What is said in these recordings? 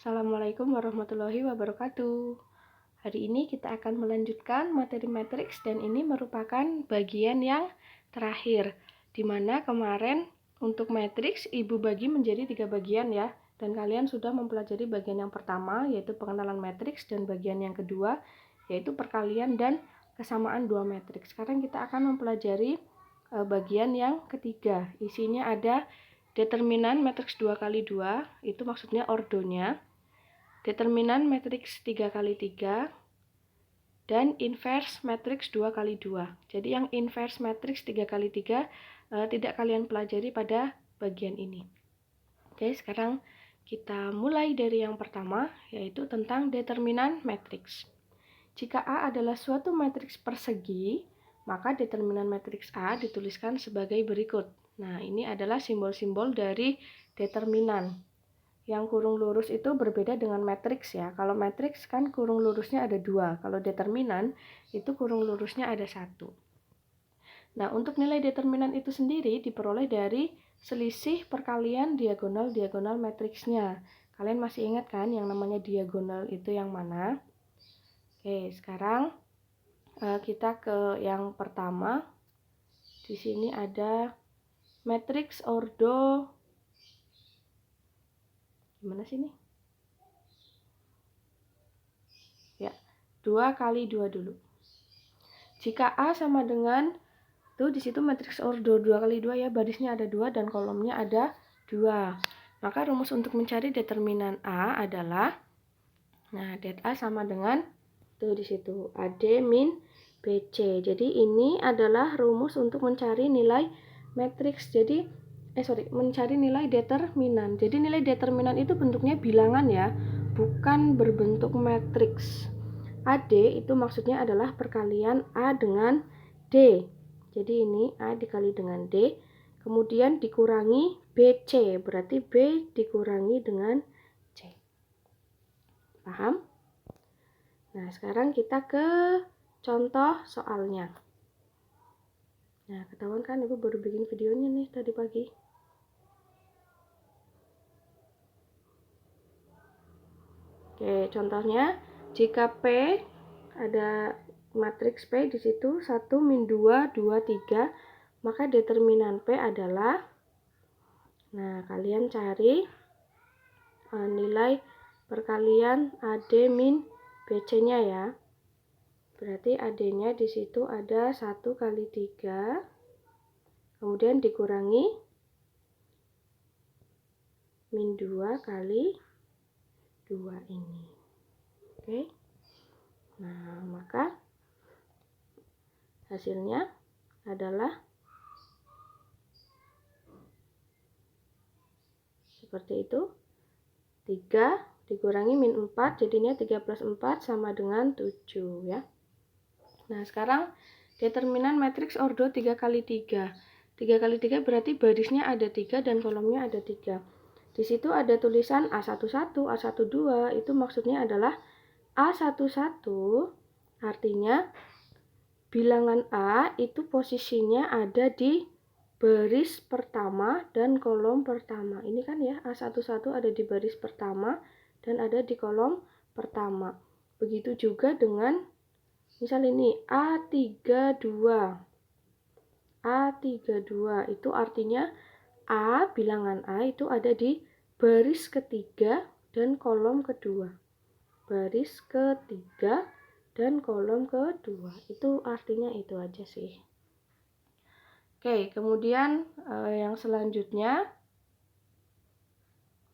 Assalamualaikum warahmatullahi wabarakatuh. Hari ini kita akan melanjutkan materi matriks dan ini merupakan bagian yang terakhir, di mana kemarin untuk matriks Ibu bagi menjadi 3 bagian ya, dan kalian sudah mempelajari bagian yang pertama yaitu pengenalan matriks dan bagian yang kedua yaitu perkalian dan kesamaan dua matriks. Sekarang kita akan mempelajari bagian yang ketiga. Isinya ada determinan matriks 2 kali 2, itu maksudnya ordonya. Determinan matriks 3 kali 3 dan inverse matriks 2 kali 2. Jadi yang inverse matriks 3 kali 3 tidak kalian pelajari pada bagian ini. Oke, sekarang kita mulai dari yang pertama, yaitu tentang determinan matriks. Jika A adalah suatu matriks persegi, maka determinan matriks A dituliskan sebagai berikut. Nah, ini adalah simbol-simbol dari determinan. Yang kurung lurus itu berbeda dengan matriks ya. Kalau matriks kan kurung lurusnya ada 2. Kalau determinan itu kurung lurusnya ada 1. Nah, untuk nilai determinan itu sendiri diperoleh dari selisih perkalian diagonal-diagonal matriksnya. Kalian masih ingat kan yang namanya diagonal itu yang mana? Oke, sekarang kita ke yang pertama. Di sini ada matriks ordo. Gimana sih ini? Ya, 2 kali 2 dulu. Jika A sama dengan, tuh disitu matriks ordo 2 kali 2 ya, barisnya ada 2 dan kolomnya ada 2. Maka rumus untuk mencari determinan A adalah, nah det A sama dengan, tuh disitu AD min BC. Jadi ini adalah rumus untuk mencari nilai matriks. Jadi, mencari nilai determinan. Jadi nilai determinan itu bentuknya bilangan ya, bukan berbentuk matriks. AD itu maksudnya adalah perkalian A dengan D. Jadi ini A dikali dengan D, kemudian dikurangi BC, berarti B dikurangi dengan C. Paham? Nah, sekarang kita ke contoh soalnya. Nah, ketahuan kan Ibu baru bikin videonya nih tadi pagi. Oke, contohnya jika P ada matriks P di situ 1 min 2 2 3, maka determinan P adalah, nah kalian cari nilai perkalian AD min BC-nya ya. Berarti AD-nya di situ ada 1 kali 3, kemudian dikurangi min 2 kali 2 ini. Oke. Nah, maka hasilnya adalah seperti itu. 3 dikurangi min 4, jadinya 3 plus 4 sama dengan 7 ya. Nah, sekarang determinan matriks ordo 3 kali 3. 3 kali 3 berarti barisnya ada 3 dan kolomnya ada 3. Di situ ada tulisan A11, A12, itu maksudnya adalah A11 artinya bilangan A itu posisinya ada di baris pertama dan kolom pertama. Ini kan ya, A11 ada di baris pertama dan ada di kolom pertama. Begitu juga dengan misal ini A32. A32 itu artinya A, bilangan A itu ada di baris ketiga dan kolom kedua. Baris ketiga dan kolom kedua. Itu artinya itu aja sih. Oke, kemudian yang selanjutnya.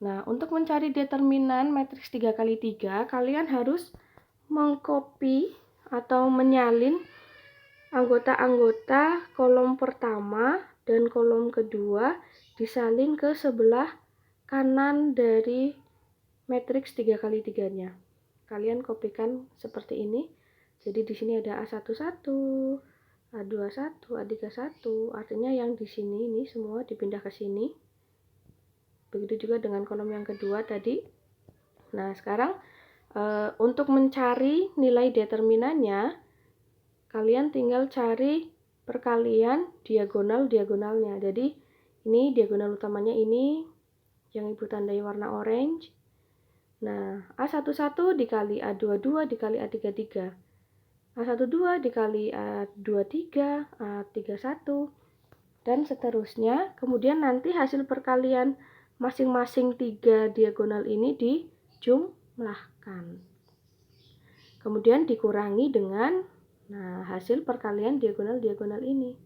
Nah, untuk mencari determinan matriks 3 kali 3, kalian harus mengcopy atau menyalin anggota-anggota kolom pertama dan kolom kedua disalin ke sebelah kanan dari matriks 3 kali 3-nya. Kalian kopikan seperti ini. Jadi di sini ada A11, A21, A31, artinya yang di sini ini semua dipindah ke sini. Begitu juga dengan kolom yang kedua tadi. Nah, sekarang untuk mencari nilai determinannya, kalian tinggal cari perkalian diagonal-diagonalnya. Jadi ini diagonal utamanya ini yang Ibu tandai warna orange. Nah, A11 dikali A22 dikali A33. A12 dikali A23, A31, dan seterusnya. Kemudian nanti hasil perkalian masing-masing 3 diagonal ini dijumlahkan. Kemudian dikurangi dengan hasil perkalian diagonal-diagonal ini.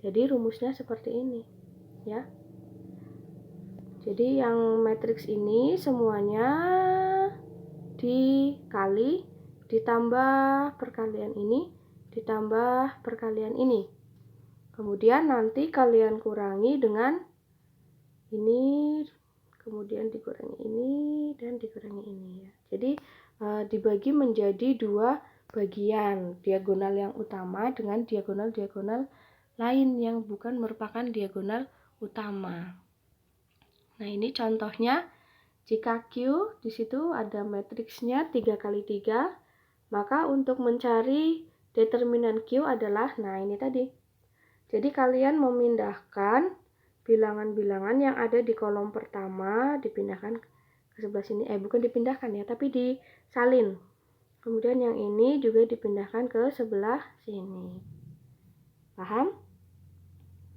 Jadi rumusnya seperti ini, ya. Jadi yang matriks ini semuanya dikali ditambah perkalian ini ditambah perkalian ini. Kemudian nanti kalian kurangi dengan ini, kemudian dikurangi ini dan dikurangi ini, ya. Jadi dibagi menjadi 2 bagian, diagonal yang utama dengan diagonal-diagonal lain yang bukan merupakan diagonal utama. Nah, ini contohnya. Jika Q di situ ada matriksnya 3 kali 3, maka untuk mencari determinan Q adalah, ini tadi. Jadi kalian memindahkan bilangan-bilangan yang ada di kolom pertama, dipindahkan ke sebelah sini. Bukan dipindahkan ya, tapi disalin. Kemudian yang ini juga dipindahkan ke sebelah sini. Paham?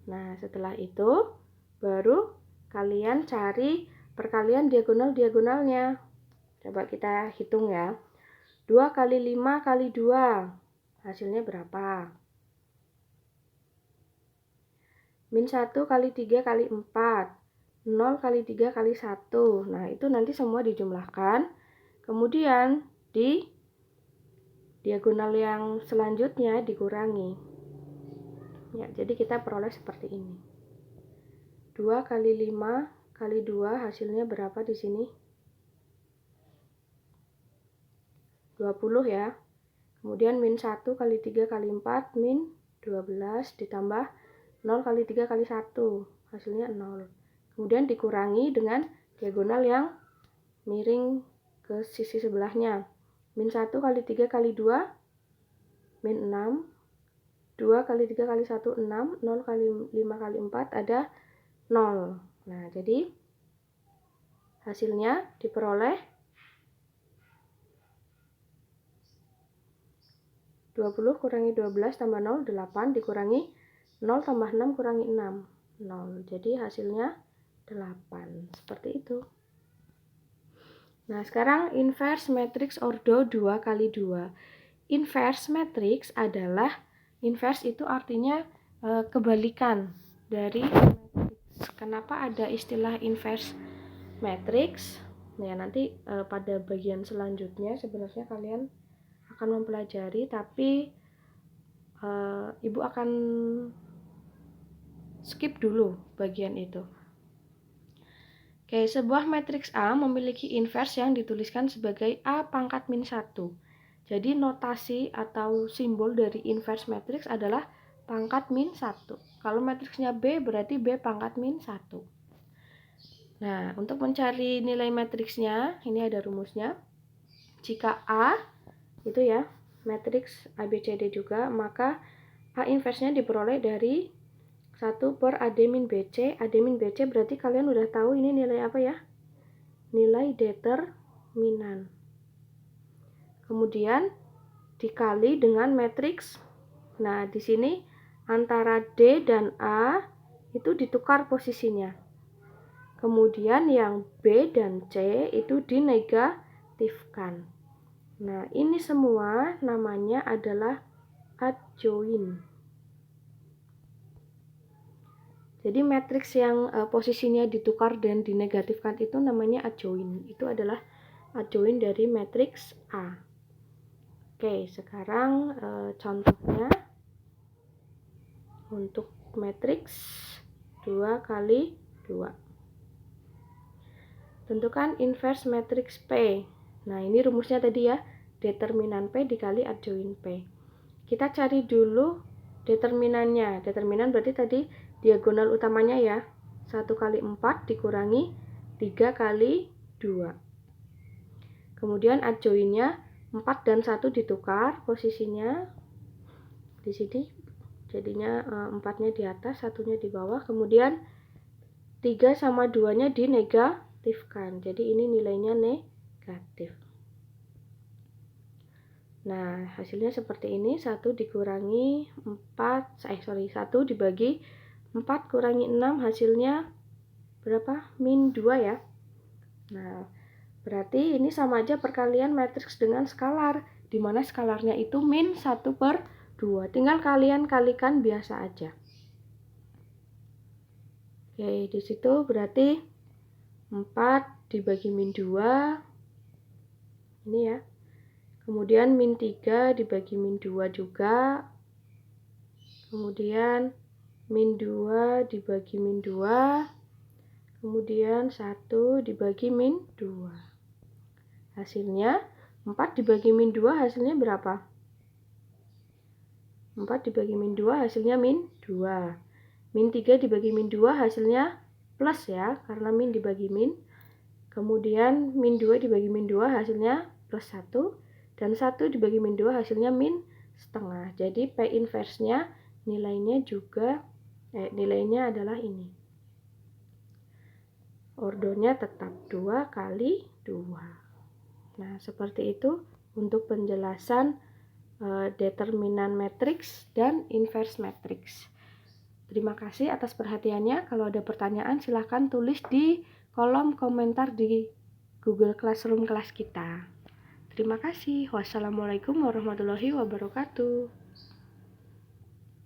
Nah, setelah itu baru kalian cari perkalian diagonal-diagonalnya. Coba kita hitung ya. 2 kali 5 kali 2. Hasilnya berapa? Min 1 kali 3 kali 4. 0 kali 3 kali 1. Nah, itu nanti semua dijumlahkan. Kemudian di diagonal yang selanjutnya dikurangi. Ya, jadi kita peroleh seperti ini. 2 kali 5 kali 2 hasilnya berapa di sini? 20 ya. Kemudian min 1 kali 3 kali 4 min 12 ditambah 0 kali 3 kali 1 hasilnya 0. Kemudian dikurangi dengan diagonal yang miring ke sisi sebelahnya. Min 1 kali 3 kali 2 min 6. 2 kali 3 kali 1 6. 0 kali 5 kali 4 ada 0. Nah, jadi hasilnya diperoleh 20 kurangi 12 tambah 0, 8 dikurangi 0 tambah 6 kurangi 6, 0. Jadi hasilnya 8. Seperti itu. Nah, sekarang inverse matrix ordo 2 kali 2. Inverse matrix adalah, inverse itu artinya kebalikan dari matrix. Kenapa ada istilah inverse matrix? Ya, nanti pada bagian selanjutnya sebenarnya kalian akan mempelajari, tapi ibu akan skip dulu bagian itu. Oke, sebuah matriks A memiliki inverse yang dituliskan sebagai A pangkat min 1. Jadi notasi atau simbol dari inverse matriks adalah pangkat min 1. Kalau matriksnya B berarti B pangkat min 1. Nah, untuk mencari nilai matriksnya, ini ada rumusnya. Jika A itu ya, matriks ABCD juga, maka A inverse-nya diperoleh dari 1 per AD min BC. AD min BC berarti kalian udah tahu ini nilai apa ya? Nilai determinan. Kemudian dikali dengan matriks. Nah, di sini antara D dan A itu ditukar posisinya. Kemudian yang B dan C itu dinegatifkan. Nah, ini semua namanya adalah adjoint. Jadi matriks yang posisinya ditukar dan dinegatifkan itu namanya adjoint. Itu adalah adjoint dari matriks A. Oke, sekarang contohnya untuk matriks 2 kali 2. Tentukan inverse matriks P. Nah, ini rumusnya tadi ya, determinan P dikali adjoint P. Kita cari dulu determinannya. Determinan berarti tadi diagonal utamanya ya, 1 kali 4 dikurangi 3 kali 2. Kemudian adjointnya 4 dan 1 ditukar posisinya di sini, jadinya 4-nya di atas, 1-nya di bawah. Kemudian 3 sama 2-nya dinegatifkan, jadi ini nilainya negatif. Nah, hasilnya seperti ini, 1 dikurangi 1 dibagi 4 kurangi 6, hasilnya berapa? Min 2 ya. Nah, berarti ini sama aja perkalian matriks dengan skalar, di mana skalarnya itu min 1/2. Tinggal kalian kalikan biasa aja. Oke, di situ berarti 4 dibagi min 2, ini ya. Kemudian min 3 dibagi min 2 juga. Kemudian min 2 dibagi min 2. Kemudian 1 dibagi min 2. Hasilnya 4 dibagi min 2 hasilnya berapa? 4 dibagi min 2 hasilnya min 2. Min 3 dibagi min 2 hasilnya plus ya, karena min dibagi min. Kemudian min 2 dibagi min 2 hasilnya plus 1. Dan 1 dibagi min 2 hasilnya min setengah. Jadi P inverse-nya nilainya adalah ini. Ordonya tetap 2 kali 2. Nah, seperti itu untuk penjelasan determinan matriks dan inverse matriks. Terima kasih atas perhatiannya. Kalau ada pertanyaan silahkan tulis di kolom komentar di Google Classroom kelas kita. Terima kasih. Wassalamualaikum warahmatullahi wabarakatuh.